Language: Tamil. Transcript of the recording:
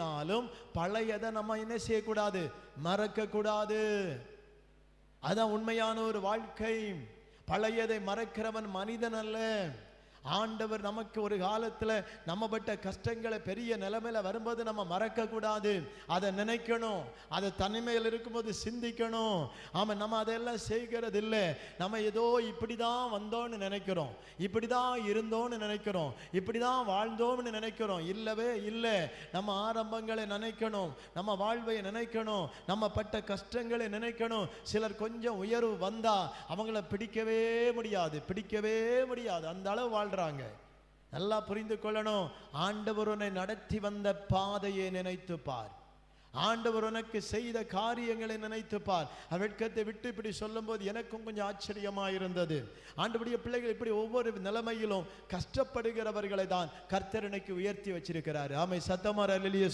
நாளும் பழையதை நம்ம என்ன செய்யக்கூடாது, மறக்க கூடாது. அதான் உண்மையான ஒரு வாழ்க்கை. பழையதை மறக்கிறவன் மனிதன் அல்ல. ஆண்டவர் நமக்கு ஒரு காலத்துல நம்ம பட்ட கஷ்டங்களை பெரிய நிலைமையில வரும்போது நம்ம மறக்க கூடாது, அதை நினைக்கணும். அதை தனிமையில் இருக்கும்போது சிந்திக்கணும். ஆமாம், நம்ம அதெல்லாம் செய்கிறது இல்லை. நம்ம ஏதோ இப்படிதான் வந்தோன்னு நினைக்கிறோம், இப்படிதான் இருந்தோன்னு நினைக்கிறோம், இப்படிதான் வாழ்ந்தோம்னு நினைக்கிறோம். இல்லவே இல்லை. நம்ம ஆரம்பங்களை நினைக்கணும், நம்ம வாழ்வை நினைக்கணும், நம்ம பட்ட கஷ்டங்களை நினைக்கணும். சிலர் கொஞ்சம் உயர்வு வந்தா அவங்கள பிடிக்கவே முடியாது, அந்த அளவு வாழ்றாங்க. நல்லா புரிந்து கொள்ளணும். ஆண்டவர் உன்னை நடத்தி வந்த பாதையை நினைத்து பார். ஆண்டவர் உனக்கு செய்த காரியங்களை நினைத்து பார். வெட்கத்தை விட்டு இப்படி சொல்லும் போது எனக்கும் கொஞ்சம் ஆச்சரியமா இருந்தது. ஆண்டவருடைய பிள்ளைகள் இப்படி ஒவ்வொரு நிலைமையிலும் கஷ்டப்படுகிறவர்களை தான் கர்த்தர் இன்னைக்கு உயர்த்தி வச்சிருக்கிறார். ஆமை சத்தமா அல்லேலூயா.